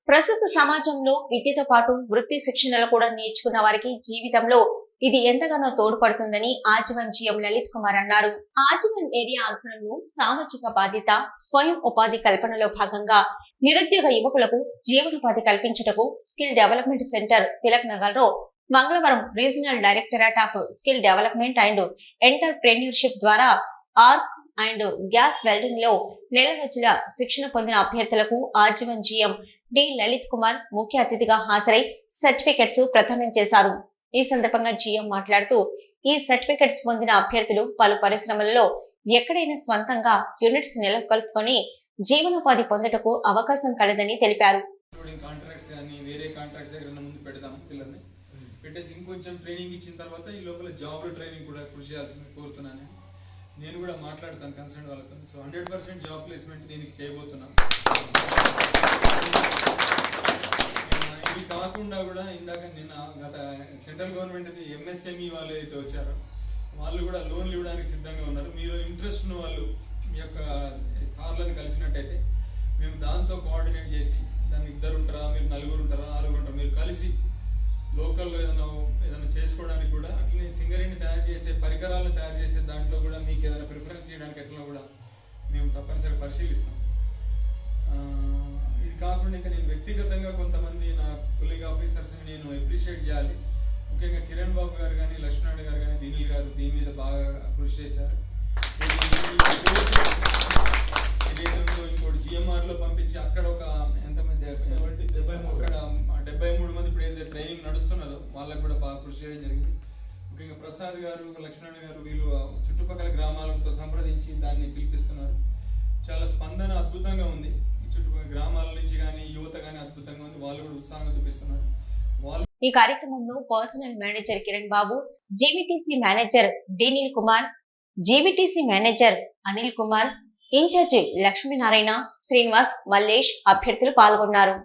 ప్రస్తుత సమాజంలో విద్యతో పాటు వృత్తి శిక్షణలు కూడా నేర్చుకున్న వారికి జీవితంలో ఇది ఎంతగానో తోడ్పడుతుందని ఆజీవన్ జీఎం లలిత్ కుమార్ అన్నారు. ఆజీవన్ ఏరియా ఆధ్వర్యంలో సామాజిక బాధ్యత స్వయం ఉపాధి కల్పనలో భాగంగా నిరుద్యోగ యువకులకు జీవనోపాధి కల్పించుటకు skill development centre Tilak Nagar లో మంగళవారం regional directorate of skill development and entrepreneurship ద్వారా ఆర్క్ అండ్ గ్యాస్ వెల్డింగ్ లో నెల రోజుల శిక్షణ పొందిన అభ్యర్థులకు ఆజీవన్ జీఎం డి లలిత్ కుమార్ ముఖ్య అతిథిగా హాజరై సర్టిఫికెట్స్ ప్రదానం చేశారు. ఈ సందర్భంగా జీఎం మాట్లాడుతూ ఈ సర్టిఫికెట్స్ పొందిన అభ్యర్థులు పలు పరిశ్రమలలో ఎక్కడైనా స్వంతంగా యూనిట్స్ నెలకొల్పుకొని జీవనోపాధి పొందుటకు అవకాశం కలదని తెలిపారు. ఇంకొంచెం ట్రైనింగ్ ఇచ్చిన తర్వాత ఈ లోపల జాబ్ ట్రైనింగ్ కూడా కృషి చేయాల్సింది కోరుతున్నాను. నేను కూడా మాట్లాడతాను కన్సర్న్ వాళ్ళతో. సో 100% జాబ్ ప్లేస్మెంట్ దీనికి చేయబోతున్నాను. ఇది కాకుండా కూడా ఇందాక నిన్న గత సెంట్రల్ గవర్నమెంట్ ఎంఎస్ఎంఈ వాళ్ళు అయితే వచ్చారో వాళ్ళు కూడా లోన్లు ఇవ్వడానికి సిద్ధంగా ఉన్నారు. మీరు ఇంట్రెస్ట్ ఉన్న వాళ్ళు మీ యొక్క సార్లను కలిసినట్టయితే మేము దాంతో కోఆర్డినేట్ చేసి దాన్ని 2 ఉంటారా, మీరు 4 ఉంటారా, 6 ఉంటారా, మీరు కలిసి లోకల్లో ఏదైనా చేసుకోవడానికి కూడా అట్లనే సింగరేణి తయారు చేసే పరికరాలను తయారు చేసే దాంట్లో కూడా మీకు ఏదైనా ప్రిఫరెన్స్ చేయడానికి ఎట్లా కూడా మేము తప్పనిసరిగా పరిశీలిస్తాం. ఇది కాకుండా ఇంకా నేను వ్యక్తిగతంగా కొంతమంది నా కొలీగ్ ఆఫీసర్స్ని నేను అప్రిషియేట్ చేయాలి. ముఖ్యంగా కిరణ్ బాబు గారు కానీ, లక్ష్మణ్ గారు కానీ, దీనిల్ గారు దీని మీద బాగా కృషి చేశారు. ఇంకోటి జిఎంఆర్లో పంపించి అక్కడ ఒక ఎంతమంది అక్కడ 73 మంది ఇప్పుడు ఏదైతే ట్రైనింగ్ నడుస్తున్నదో వాళ్ళకు కూడా బాగా కృషి చేయడం జరిగింది. ముఖ్యంగా ప్రసాద్ గారు, లక్ష్మణ్ గారు వీళ్ళు చుట్టుపక్కల గ్రామాలతో సంప్రదించి దాన్ని పిలిపిస్తున్నారు. చాలా స్పందన అద్భుతంగా ఉంది. ఈ చుట్టుపక్కల గ్రామాల నుంచి కానీ యువత కానీ అద్భుతంగా ఉంది. వాళ్ళు కూడా ఉత్సాహంగా చూపిస్తున్నారు. ఈ కార్యక్రమంలో personal manager Kiran Babu, GVTC manager Dinil Kumar, GVTC manager Anil Kumar, in charge Lakshminarayana, Srinivas, Mallesh అభ్యర్థులు పాల్గొన్నారు.